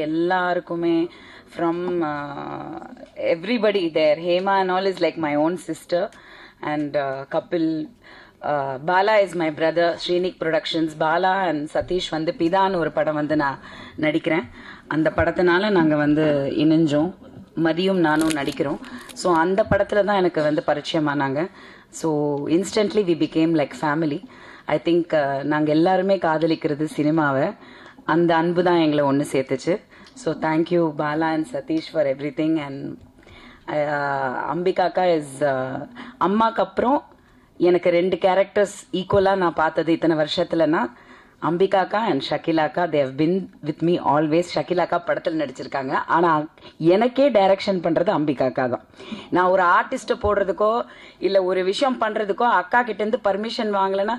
எல்லாருக்குமே from everybody there. Hema and all is like my own sister, and Kapil, Bala is my brother. Shreenik Productions, Bala and Satish வந்து பிதான் ஒரு படம் வந்து நான் நடிக்கிறேன். அந்த படத்தினால நாங்க வந்து இணைஞ்சோம். மதியும் நானும் நடிக்கிறோம். ஸோ அந்த படத்துல தான் எனக்கு வந்து பரிச்சயமானாங்க. So instantly we became like family. I think நாங்கள் எல்லாருமே காதலிக்கிறது சினிமாவை. அந்த அன்பு தான் எங்களை ஒன்று சேர்த்துச்சு. So thank you Bala and Satish for everything. And அம்பிகாக்கா இஸ் அம்மாக்கு அப்புறம் எனக்கு 2 கேரக்டர்ஸ் ஈக்குவலாக நான் பார்த்தது இத்தனை வருஷத்துலனா அம்பிகாக்கா அண்ட் ஷக்கிலாக்கா. They have been with me always. ஷக்கிலாக்கா படத்தில் நடிச்சிருக்காங்க. ஆனால் எனக்கே டைரக்ஷன் பண்ணுறது அம்பிகாக்கா தான். நான் ஒரு ஆர்டிஸ்ட்டை போடுறதுக்கோ இல்லை ஒரு விஷயம் பண்ணுறதுக்கோ அக்கா கிட்டேருந்து பர்மிஷன் வாங்கலைன்னா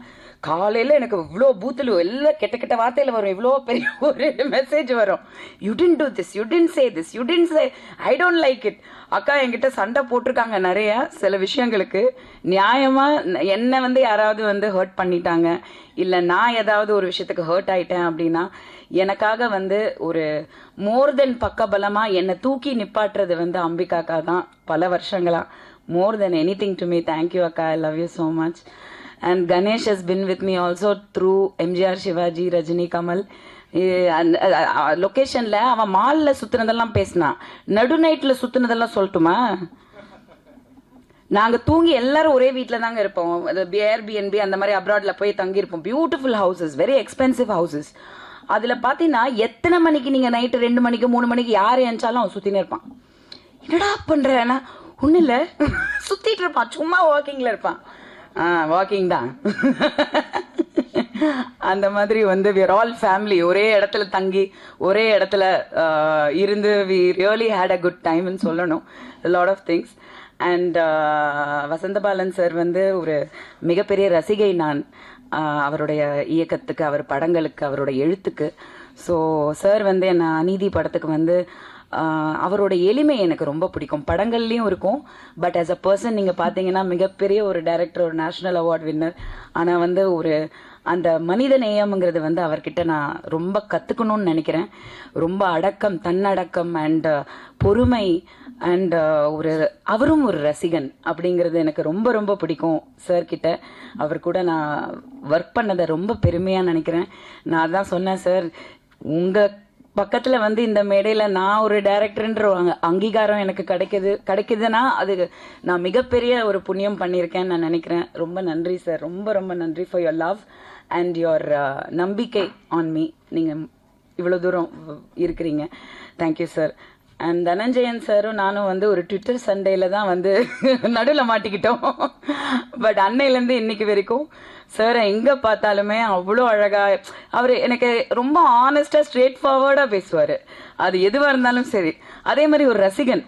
காலையில் எனக்கு இவ்வளோ பூத்தில் எல்லாம் கெட்ட கெட்ட வார்த்தையில் வரும். இவ்வளோ பெரிய ஒரு மெசேஜ் வரும். You didn't do this, you didn't say this, you didn't say, I don't like it. அக்கா என்கிட்ட சண்டை போட்டிருக்காங்க நிறைய சில விஷயங்களுக்கு. நியாயமாக என்னை வந்து யாராவது வந்து ஹர்ட் பண்ணிட்டாங்க இல்லை நான் ஏதாவது ஒரு விஷயத்துக்கு ஹர்ட் ஆயிட்டேன் அப்படின்னா எனக்காக வந்து ஒரு மோர் தென் பக்கபலமாக என்னை தூக்கி நிப்பாட்டுறது வந்து அம்பிகாக்கா தான் பல வருஷங்களா. More than anything to me. Thank you அக்கா, I love you so much. And Ganesh has been with me also through MGR, Shivaji, Rajini, Kamal. லொக்கேஷன்ல அவன் மால்ல சுத்தினதெல்லாம் பேசினான். நடு நைட்ல சுத்தினதெல்லாம் சொல்லட்டுமா? நாங்க தூங்கி எல்லாரும் ஒரே வீட்டில தாங்க இருப்போம். ஏர்பிஎன்பி அந்த மாதிரி அப்ராட்ல போய் தங்கியிருப்போம். Beautiful houses, very expensive houses. அதுல பாத்தீங்கன்னா எத்தனை மணிக்கு நீங்க நைட்டு 2 மணிக்கு 3 மணிக்கு யாரு ஏஞ்சாலும் அவன் சுத்தினே இருப்பான். என்னடா பண்றேன்னா ஒண்ணு இல்ல, சுத்திட்டு இருப்பான். சும்மா வாக்கிங்ல இருப்பான். வாக்கிங் தான். அந்த மாதிரி வந்து we are all family. ஒரே இடத்துல தங்கி ஒரே இடத்துல இருந்து we really had a good time ன்னு சொல்லணும். a lot of things. and Vasanthabalan sir வந்து ஒரு மிகப்பெரிய ரசிகை நான். அவருடைய இயக்கத்துக்கு, அவர் படங்களுக்கு, அவருடைய எழுத்துக்கு. ஸோ சார் வந்து என்ன அநீதி படத்துக்கு வந்து அவரோட எளிமை எனக்கு ரொம்ப பிடிக்கும். படங்கள்லயும் இருக்கும். பட் ஆஸ் அ பர்சன் நீங்க பாத்தீங்கன்னா மிகப்பெரிய ஒரு டைரக்டர், ஒரு நேஷனல் அவார்ட் வின்னர். ஆனா வந்து ஒரு அந்த மனித நேயம்ங்கிறது வந்து அவர்கிட்ட நான் ரொம்ப கத்துக்கணும்னு நினைக்கிறேன். ரொம்ப அடக்கம், தன்னடக்கம் அண்ட் பொறுமை அண்ட் அவரும் ஒரு ரசிகன் அப்படிங்கிறது எனக்கு ரொம்ப ரொம்ப பிடிக்கும் சார் கிட்ட. அவர் கூட நான் ஒர்க் பண்ணதை ரொம்ப பெருமையா நினைக்கிறேன். நான் தான் சொன்னேன், சார் உங்க பக்கத்துல வந்து இந்த மேடையில நான் ஒரு டைரக்டர்ன்ற அங்கீகாரம் எனக்கு கிடைக்குதுன்னா அது நான் மிகப்பெரிய ஒரு புண்ணியம் பண்ணியிருக்கேன்னு நான் நினைக்கிறேன். ரொம்ப நன்றி சார், ரொம்ப ரொம்ப நன்றி for your love and your நம்பிக்கை ஆன் மீ. நீங்க இவ்வளவு தூரம் இருக்கிறீங்க. Thank you sir. அண்ட் தனஞ்சயன் சாரும் நானும் வந்து ஒரு ட்விட்டர் சண்டேல தான் வந்து நடுவில் மாட்டிக்கிட்டோம். பட் அன்னையிலேருந்து இன்னைக்கு வரைக்கும் சார் எங்க பார்த்தாலுமே அவ்வளோ அழகா, அவர் எனக்கு ரொம்ப ஆனஸ்டா ஸ்ட்ரெயிட் ஃபார்வர்டா பேசுவாரு. அது எதுவா இருந்தாலும் சரி. அதே மாதிரி ஒரு ரசிகன்,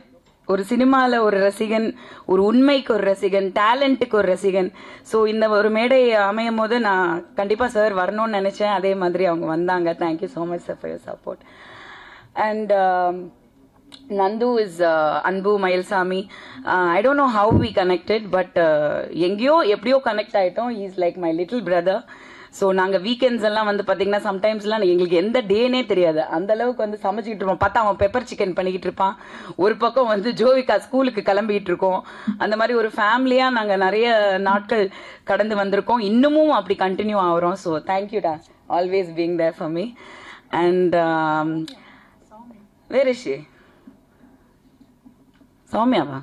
ஒரு சினிமால ஒரு ரசிகன், ஒரு உண்மைக்கு ஒரு ரசிகன், டேலண்ட்டுக்கு ஒரு ரசிகன். ஸோ இந்த ஒரு மேடை அமையும் போது நான் கண்டிப்பா சார் வரணும்னு நினைச்சேன். அதே மாதிரி அவங்க வந்தாங்க. Thank you so much sir for your support. And Nandu is Anbu Mayilsami. I don't know how we connected, but எங்கேயோ எப்படியோ கனெக்ட் ஆயிட்டோம். he is like my little brother. So நாங்கள் வீக்கெண்ட்ஸ் எல்லாம் வந்து பார்த்தீங்கன்னா சம்டைம்ஸ்லாம் எங்களுக்கு எந்த டேனே தெரியாது. அந்த அளவுக்கு வந்து சமைச்சிக்கிட்டு இருப்போம். பார்த்தா அவன் பெப்பர் சிக்கன் பண்ணிக்கிட்டு இருப்பான். ஒரு பக்கம் வந்து ஜோவிகா ஸ்கூலுக்கு கிளம்பிட்டு இருக்கோம். அந்த மாதிரி ஒரு ஃபேமிலியாக நாங்கள் நிறைய நாட்கள் கடந்து வந்திருக்கோம். இன்னமும் அப்படி கண்டினியூ ஆகிறோம். ஸோ தேங்க்யூடா, always being there for me. And where is she? சௌமியாவா?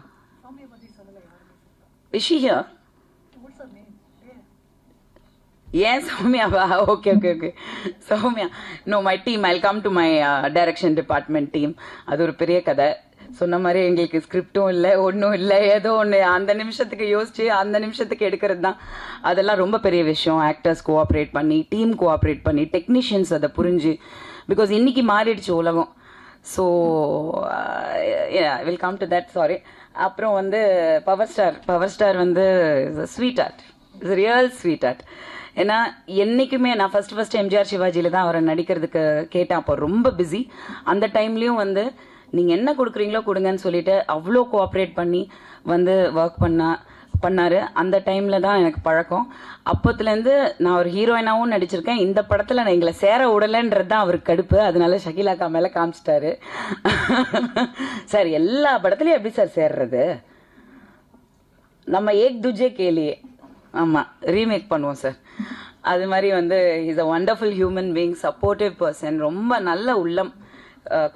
Is she here? Yes, சௌமியாவா? Okay. Soumya. No, my team. I'll come to my direction department team. அது ஒரு பெரிய கதை. சொன்ன மாதிரி எங்களுக்கு ஸ்கிரிப்டும் இல்லை, ஒன்றும் இல்லை. ஏதோ ஒன்று அந்த நிமிஷத்துக்கு யோசிச்சு அந்த நிமிஷத்துக்கு எடுக்கிறது தான். அதெல்லாம் ரொம்ப பெரிய விஷயம். ஆக்டர்ஸ் கோஆப்ரேட் பண்ணி, டீம் கோஆப்ரேட் பண்ணி, டெக்னீஷியன்ஸ் அதை புரிஞ்சு. பிகாஸ் இன்னைக்கு மாறிடுச்சு உலகம். So will come to that. Sorry. அப்புறம் வந்து பவர் ஸ்டார் வந்து sweet art, it's real sweet art. ஏன்னா என்னைக்குமே நான் ஃபர்ஸ்ட் எம்ஜிஆர் சிவாஜியில தான் அவரை நடிக்கிறதுக்கு கேட்டேன். அப்போ ரொம்ப பிஸி. அந்த டைம்லயும் வந்து நீங்க என்ன கொடுக்குறீங்களோ கொடுங்கன்னு சொல்லிட்டு அவ்வளோ கோஆப்ரேட் பண்ணி வந்து ஒர்க் பண்ணா. பண்ணாரு. அந்த டைம்ல தான் எனக்கு பழக்கம். அப்பத்துலேருந்து நான் ஒரு ஹீரோயினாவும் நடிச்சிருக்கேன். இந்த படத்துல நான் எங்களை சேர விடலைன்றது தான் அவருக்கு கடுப்பு. அதனால ஷகிலாக்கா மேல காமிச்சிட்டாரு. சார் எல்லா படத்துலயும் எப்படி சார் சேர்றது? நம்ம ஏக் துஜே கேலியே ஆமா ரீமேக் பண்ணுவோம் சார். அது மாதிரி வந்து is a wonderful human being, supportive person, ரொம்ப நல்ல உள்ளம்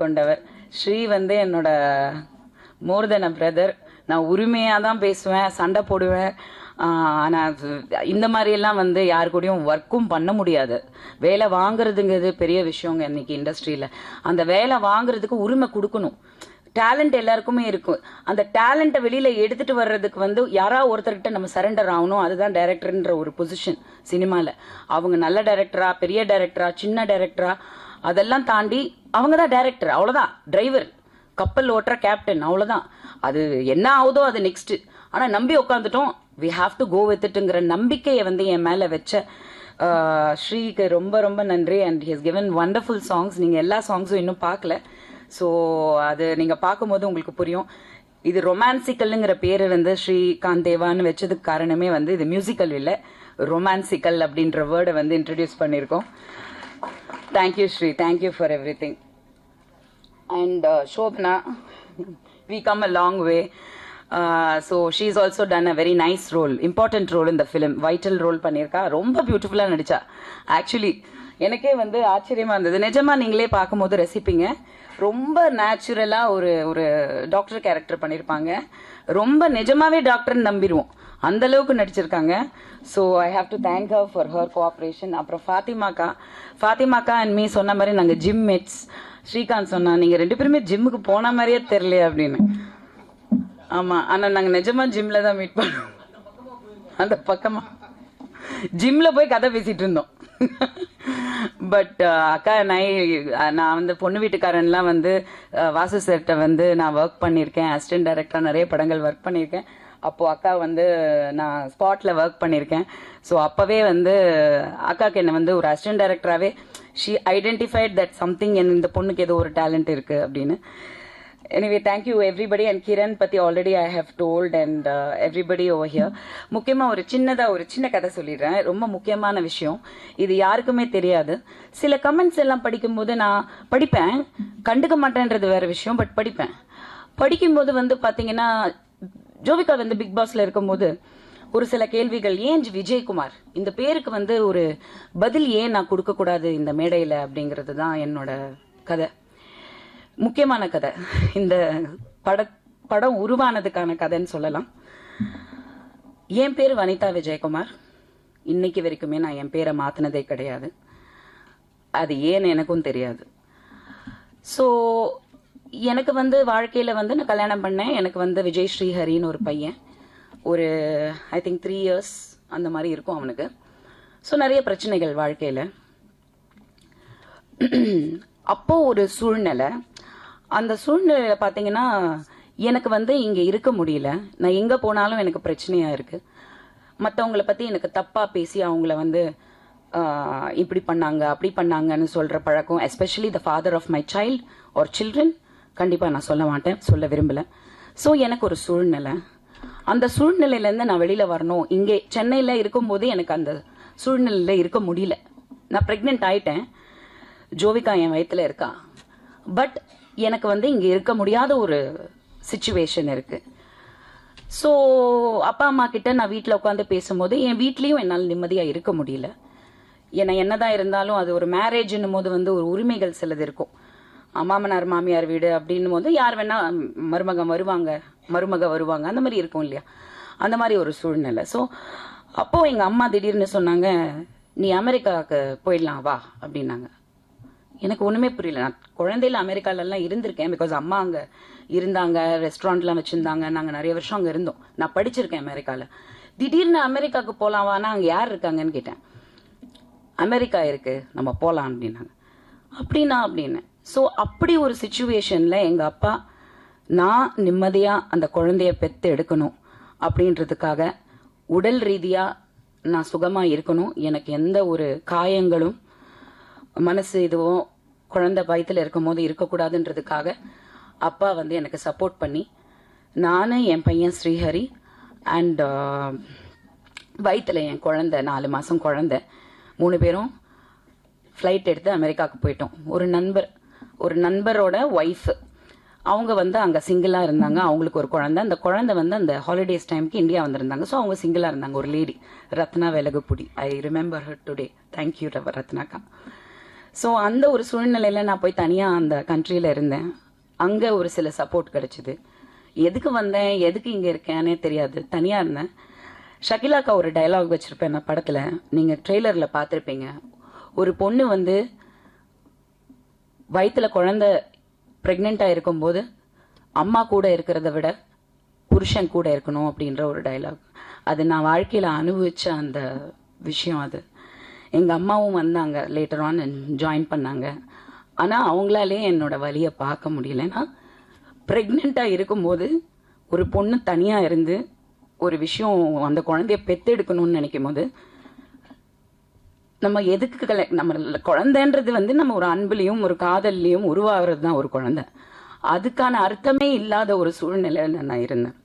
கொண்டவர். ஸ்ரீ வந்து என்னோட மோர் தென் அ பிரதர். நான் உரிமையாக தான் பேசுவேன், சண்டை போடுவேன். ஆனால் இந்த மாதிரியெல்லாம் வந்து யாரு கூடயும் ஒர்க்கும் பண்ண முடியாது. வேலை வாங்குறதுங்கிறது பெரிய விஷயங்க இன்னைக்கு இண்டஸ்ட்ரியில். அந்த வேலை வாங்குறதுக்கு உரிமை கொடுக்கணும். டேலண்ட் எல்லாருக்குமே இருக்கும். அந்த டேலண்ட்டை வெளியில எடுத்துட்டு வர்றதுக்கு வந்து யாராவது ஒருத்தர்கிட்ட நம்ம சரண்டர் ஆகணும். அதுதான் டைரக்டர்ன்ற ஒரு பொசிஷன் சினிமால. அவங்க நல்ல டைரக்டரா, பெரிய டைரக்டரா, சின்ன டைரக்டரா, அதெல்லாம் தாண்டி அவங்க தான் டைரக்டர், அவ்வளவுதான். டிரைவர், கப்பல் ஓட்டுற கேப்டன், அவ்வளவுதான். அது என்ன ஆகுதோ அது நெக்ஸ்ட். ஆனா நம்பி உட்காந்துட்டோம், we have to go with இட்ங்கிற நம்பிக்கையை வந்து என் மேல வச்ச ஸ்ரீக்கு ரொம்ப ரொம்ப நன்றி. And he has given wonderful songs. நீங்க எல்லா சாங்ஸும் இன்னும் பார்க்கல. ஸோ அது நீங்கள் பார்க்கும்போது உங்களுக்கு புரியும். இது ரொமான்சிக்கல்ங்கிற பேர் வந்து ஸ்ரீகாந்த் தேவான்னு வச்சதுக்கு காரணமே வந்து இது மியூசிக்கல் இல்லை, ரொமான்சிக்கல் அப்படின்ற வேர்டை வந்து இன்ட்ரடியூஸ் பண்ணியிருக்கோம். Thank you Sri, thank you for everything. And Shobana, we come a long way. So she is also done a very nice role, important role இந்த ஃபிலிம். வைட்டல் ரோல் பண்ணியிருக்கா, ரொம்ப பியூட்டிஃபுல்லாக நடிச்சா. ஆக்சுவலி எனக்கே வந்து ஆச்சரியமா இருந்தது. நிஜமா நீங்களே பார்க்கும்போது ரசிப்பீங்க. ரொம்ப நேச்சுரலா ஒரு ஒரு டாக்டர் கேரக்டர் பண்ணியிருப்பாங்க. ரொம்ப நிஜமாவே டாக்டர் நம்பிடுவோம், அந்த அளவுக்கு நடிச்சிருக்காங்க. So I have to thank her for her cooperation. அப்புறம் ஃபாத்திமாக்கா அண்ட் மீ சொன்ன மாதிரி நாங்கள் ஜிம் மேட்ஸ். ஸ்ரீகாந்த் சொன்னா நீங்க 2 பேருமே ஜிம்முக்கு போன மாதிரியே தெரியல அப்படின்னு. ஆமா, ஆனா நாங்க நிஜமா ஜிம்ல தான் மீட் பண்ணோம். அந்த பக்கமா ஜிம்ல போய் கதை பேசிட்டு இருந்தோம். பட் அக்கா நான் வந்து பொண்ணு வீட்டுக்காரன்லாம் வந்து வாசு சார்கிட்ட வந்து நான் ஒர்க் பண்ணியிருக்கேன். அசிஸ்டன்ட் டைரக்டரா நிறைய படங்கள் ஒர்க் பண்ணியிருக்கேன். அப்போ அக்கா வந்து நான் ஸ்பாட்ல ஒர்க் பண்ணியிருக்கேன். ஸோ அப்பவே வந்து அக்காக்கு என்ன வந்து ஒரு அசிஸ்டன்ட் டைரக்டராகவே ஷீ ஐடென்டிஃபைட் தட் சம்திங், இந்த பொண்ணுக்கு ஏதோ ஒரு டேலண்ட் இருக்கு அப்படின்னு. Anyway thank you everybody. And Kiran பத்தி already I have told and everybody over here. முக்கியமாக ஒரு சின்ன கதை சொல்லிடுறேன், ரொம்ப முக்கியமான விஷயம். இது யாருக்குமே தெரியாது. சில கமெண்ட்ஸ் எல்லாம் படிக்கும்போது நான் படிப்பேன், கண்டுக்க மாட்டேன்றது வேற விஷயம், பட் படிப்பேன். படிக்கும்போது வந்து பார்த்தீங்கன்னா ஜோவிகா வந்து பிக் பாஸ்ல இருக்கும்போது ஒரு சில கேள்விகள், ஏன் விஜயகுமார் இந்த பேருக்கு வந்து ஒரு பதில் ஏன் நான் கொடுக்க கூடாது இந்த மேடையில அப்படிங்கிறது தான் என்னோட கதை, முக்கியமான கதை. இந்த படம் உருவானதுக்கான கதைன்னு சொல்லலாம். என் பேர் வனிதா விஜயகுமார். இன்னைக்கு வரைக்குமே நான் என் பேரை மாத்தினதே கிடையாது. அது ஏன்னு எனக்கும் தெரியாது. ஸோ எனக்கு வந்து வாழ்க்கையில வந்து நான் கல்யாணம் பண்ணேன். எனக்கு வந்து விஜய் ஸ்ரீஹரின்னு ஒரு பையன், ஒரு ஐ திங்க் 3 years அந்த மாதிரி இருக்கும் அவனுக்கு. ஸோ நிறைய பிரச்சனைகள் வாழ்க்கையில. அப்போ ஒரு சூழ்நிலை, அந்த சூழ்நிலையில பாத்தீங்கன்னா எனக்கு வந்து இங்க இருக்க முடியல. நான் எங்க போனாலும் எனக்கு பிரச்சனையா இருக்கு. மற்றவங்களை பத்தி எனக்கு தப்பா பேசி அவங்கள வந்து இப்படி பண்ணாங்க அப்படி பண்ணாங்கன்னு சொல்ற பழக்கம், especially the father of my child or children, கண்டிப்பா நான் சொல்ல மாட்டேன், சொல்ல விரும்பல. ஸோ எனக்கு ஒரு சூழ்நிலை, அந்த சூழ்நிலையில இருந்து நான் வெளியில வரணும். இங்கே சென்னையில இருக்கும்போது எனக்கு அந்த சூழ்நிலையில இருக்க முடியல. நான் பிரெக்னென்ட் ஆயிட்டேன், ஜோவிகா என் வயித்துல இருக்கா. பட் எனக்கு வந்து இங்க இருக்க முடியாத ஒரு சிச்சுவேஷன் இருக்கு. ஸோ அப்பா அம்மா கிட்ட நான் வீட்டில் உட்காந்து பேசும்போது என் வீட்லயும் என்னால் நிம்மதியா இருக்க முடியல. ஏன்னா என்னதான் இருந்தாலும் அது ஒரு மேரேஜ்னும் போது வந்து ஒரு உரிமைகள் சிலது இருக்கும். மாமனார் மாமியார் வீடு அப்படின்னும் போது யார் வேணா மருமக வருவாங்க, அந்த மாதிரி இருக்கும் இல்லையா, அந்த மாதிரி ஒரு சூழ்நிலை. ஸோ அப்போ எங்க அம்மா திடீர்னு சொன்னாங்க, நீ அமெரிக்காவுக்கு போயிடலாம் வா அப்படின்னாங்க. எனக்கு ஒண்ணுமே புரியல. நான் குழந்தையில அமெரிக்கால எல்லாம் இருந்திருக்கேன், பிகாஸ் அம்மா அங்க இருந்தாங்க, ரெஸ்டாரண்ட்லாம் வச்சிருந்தாங்க, நாங்க நிறைய வருஷம் அங்க இருந்தோம், நான் படிச்சிருக்கேன் அமெரிக்கால. திடீர்னு அமெரிக்காவுக்கு போலாம் வானா, அங்க யார் இருக்காங்கன்னு கேட்டேன். அமெரிக்கா இருக்கு, நம்ம போலாம் அப்படின்னாங்க. அப்படின்னா அப்படின்னு. ஸோ அப்படி ஒரு சிச்சுவேஷன்ல எங்க அப்பா நான் நிம்மதியா அந்த குழந்தைய பெத்து எடுக்கணும் அப்படின்றதுக்காக உடல் ரீதியா நான் சுகமா இருக்கணும், எனக்கு எந்த ஒரு காயங்களும் மனசு இதுவும் குழந்தை வயித்துல இருக்கும் போது இருக்கக்கூடாதுன்றதுக்காக அப்பா வந்து எனக்கு சப்போர்ட் பண்ணி, நானு என் பையன் ஸ்ரீஹரி அண்ட் வயிற்றுல என் குழந்தை 4 மாதம் குழந்தை 3 பேரும் ஃப்ளைட் எடுத்து அமெரிக்காவுக்கு போயிட்டோம். ஒரு நண்பரோட ஒய்ஃப் அவங்க வந்து அங்கே சிங்கிளாக இருந்தாங்க. அவங்களுக்கு ஒரு குழந்தை, அந்த குழந்தை வந்து அந்த ஹாலிடேஸ் டைமுக்கு இந்தியா வந்திருந்தாங்க. ஸோ அவங்க சிங்கிளாக இருந்தாங்க. ஒரு lady Ratna Velagapudi, I remember her today. Thank you ரத்னாக்கா. ஸோ அந்த ஒரு சூழ்நிலையில் நான் போய் தனியாக அந்த கண்ட்ரியில் இருந்தேன். அங்கே ஒரு சில சப்போர்ட் கிடைச்சிது. எதுக்கு வந்தேன், எதுக்கு இங்கே இருக்கேன்னே தெரியாது, தனியாக இருந்தேன். ஷகிலாக்கா ஒரு டயலாக் வச்சுருப்பேன் நான் படத்தில், நீங்கள் ட்ரெய்லரில் பார்த்துருப்பீங்க. ஒரு பொண்ணு வந்து வயிற்றுல குழந்தை ப்ரெக்னெண்ட்டாக இருக்கும்போது அம்மா கூட இருக்கிறத விட புருஷன் கூட இருக்கணும் அப்படின்ற ஒரு டயலாக். அது நான் வாழ்க்கையில் அனுபவிச்ச அந்த விஷயம். அது எங்கள் அம்மாவும் வந்தாங்க, லேட்டர் ஆன் ஜாயின் பண்ணாங்க. ஆனால் அவங்களாலே என்னோட வலியை பார்க்க முடியல. ஏன்னா ப்ரெக்னெண்ட்டாக இருக்கும்போது ஒரு பொண்ணு தனியாக இருந்து ஒரு விஷயம் அந்த குழந்தைய பெத்தெடுக்கணும்னு நினைக்கும் போது நம்ம எதுக்கு நம்ம குழந்தைன்றது வந்து நம்ம ஒரு அன்புலையும் ஒரு காதல்லையும் உருவாகிறது தான் ஒரு குழந்தை. அதுக்கான அர்த்தமே இல்லாத ஒரு சூழ்நிலையில் நான் இருந்தேன்.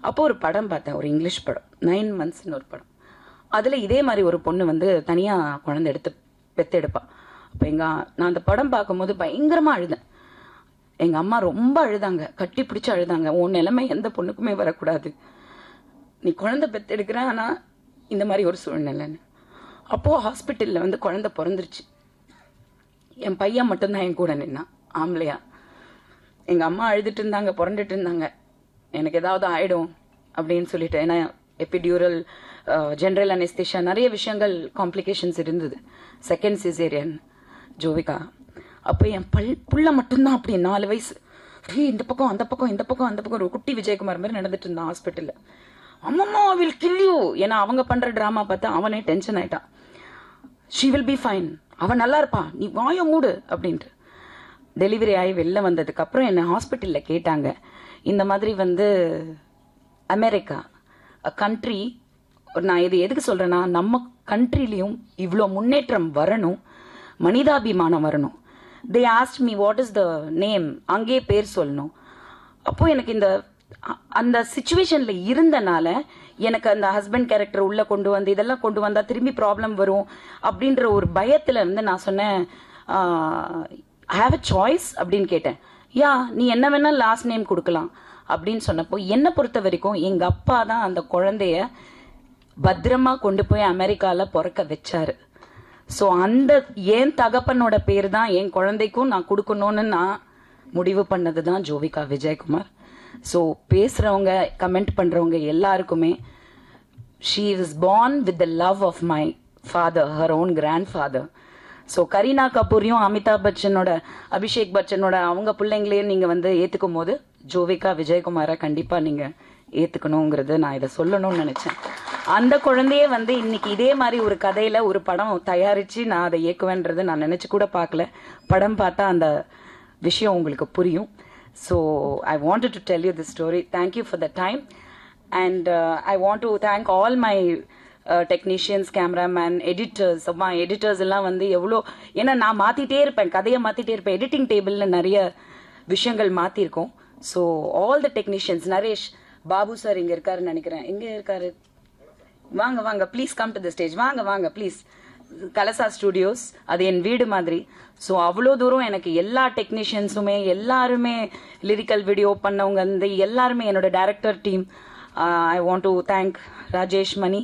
அப்போ ஒரு படம் பார்த்தேன், ஒரு இங்கிலீஷ் படம், 9 monthsன்னு ஒரு படம். அதில் இதே மாதிரி ஒரு பொண்ணு வந்து தனியாக குழந்தை எடுத்து பெத்தெடுப்பா. அப்போ நான் அந்த படம் பார்க்கும்போது பயங்கரமாக அழுதேன். எங்கள் அம்மா ரொம்ப அழுதாங்க, கட்டி பிடிச்சி அழுதாங்க. உன் நிலைமை எந்த பொண்ணுக்குமே வரக்கூடாது, நீ குழந்தை பெத்தெடுக்கிற, ஆனால் இந்த மாதிரி ஒரு சூழ்நிலைன்னு. அப்போது ஹாஸ்பிட்டலில் வந்து குழந்தை பிறந்துருச்சு. என் பையன் மட்டும்தான் என் கூட நின்னான், ஆம்பளையா. எங்கள் அம்மா அழுதுட்டு இருந்தாங்க, புரண்டுட்டு இருந்தாங்க, எனக்கு ஏதாவது ஆயிடும் அப்படின்னு சொல்லிட்டு. ஏன்னா எபிடியூரல், ஜென்ரல் அனெஸ்தேஷியா, நிறைய விஷயங்கள் காம்ப்ளிகேஷன்ஸ் இருந்தது. Second caesarean Jovika. அப்போ என் புள்ள மட்டும்தான் அப்படி 4 வயசு, இந்த பக்கம் அந்த பக்கம் இந்த பக்கம் அந்த பக்கம், ஒரு குட்டி விஜயகுமார் மாதிரி நடந்துட்டு இருந்தான் ஹாஸ்பிட்டலில். அம்மம்மா வில் கில் யூ, ஏன்னா அவங்க பண்ற டிராமா பார்த்து அவனே டென்ஷன் ஆயிட்டான். ஷீ வில் பி ஃபைன், அவன் நல்லா இருப்பா, நீ வாய மூடு அப்படின்ட்டு. டெலிவரி ஆகி வெளில வந்ததுக்கு அப்புறம் என்ன ஹாஸ்பிட்டலில் கேட்டாங்க, இந்த மாதிரி வந்து அமெரிக்கா கண்ட்ரி, நான் இது எதுக்கு சொல்றேன்னா, நம்ம கண்ட்ரிலையும் இவ்வளோ முன்னேற்றம் வரணும், மனிதாபிமானம் வரணும். தே asked me what is the name, அங்கே பேர் சொல்லணும். அப்போ எனக்கு அந்த சிச்சுவேஷன்ல இருந்தனால எனக்கு அந்த ஹஸ்பண்ட் கேரக்டர் உள்ள கொண்டு வந்து இதெல்லாம் கொண்டு வந்தா திரும்பி ப்ராப்ளம் வரும் அப்படின்ற ஒரு பயத்துல இருந்து நான் சொன்னேன், ஐ ஹாவ் அ சாய்ஸ் அப்படின்னு கேட்டேன். யா, நீ என்ன வேணா லாஸ்ட் நேம் கொடுக்கலாம் அப்படின்னு சொன்னப்போ, என்னை பொறுத்த வரைக்கும் எங்க அப்பா தான் அந்த குழந்தைய பத்திரமா கொண்டு போய் அமெரிக்கால பிறக்க வச்சாரு. ஸோ அந்த என் தகப்பனோட பேர் தான் என் குழந்தைக்கும் நான் கொடுக்கணும்னு நான் முடிவு பண்ணது தான் ஜோவிகா விஜயகுமார். ஸோ பேசுறவங்க, கமெண்ட் பண்றவங்க எல்லாருக்குமே, she is born with the love of my father, her own grandfather. So Kareena கபூரையும் அமிதாப் பச்சனோட, அபிஷேக் பச்சனோட அவங்க பிள்ளைங்களையும் நீங்க வந்து ஏத்துக்கும் போது ஜோவிகா விஜயகுமாரை கண்டிப்பா நீங்க ஏத்துக்கணுங்கிறது நான் இதை சொல்லணும்னு நினைச்சேன். அந்த குழந்தையே வந்து இன்னைக்கு இதே மாதிரி ஒரு கதையில ஒரு படம் தயாரிச்சு நான் அதை இயக்குவேன்றது நான் நினைச்சு கூட பார்க்கல. படம் பார்த்தா அந்த விஷயம் உங்களுக்கு புரியும். So I wanted to tell you this story. Thank you for the time, and I want to thank all my technicians, cameraman, editors. editors எல்லாம் வந்து எவ்வளோ, ஏன்னா நான் மாத்திட்டே இருப்பேன், கதையை மாத்திட்டே இருப்பேன், எடிட்டிங் டேபிள்ல நிறைய விஷயங்கள் மாத்திருக்கோம். So all the technicians, Naresh Babu sir இங்க இருக்காருன்னு நினைக்கிறேன், எங்க இருக்காரு, வாங்க வாங்க please come to the stage, வாங்க வாங்க ப்ளீஸ். கலசா ஸ்டுடியோஸ் அது என் வீடு மாதிரி. ஸோ அவ்வளோ தூரம் எனக்கு எல்லா டெக்னீஷியன்ஸுமே, எல்லாருமே லிரிக்கல் வீடியோ பண்ணவங்க, அந்த எல்லாருமே என்னோட director team. I want to thank Rajesh Mani,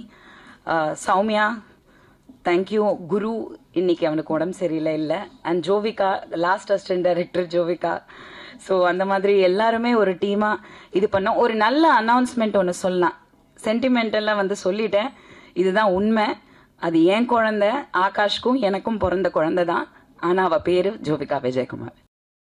Soumya, thank you. Guru இன்னைக்கு அவனுக்கு உடம்பு சரியில்லை இல்லை, and Jovika, last assistant director Jovika. So அந்த மாதிரி எல்லாருமே ஒரு டீமாக இது பண்ணோம். ஒரு நல்ல அனௌன்ஸ்மெண்ட் ஒன்று சொல்லலாம், சென்டிமெண்டெல்லாம் வந்து சொல்லிட்டேன், இதுதான் உண்மை. அது என் குழந்தை, ஆகாஷ்க்கும் எனக்கும் பிறந்த குழந்தை தான். ஆனால் அவள் பேரு ஜோவிகா விஜயகுமார்.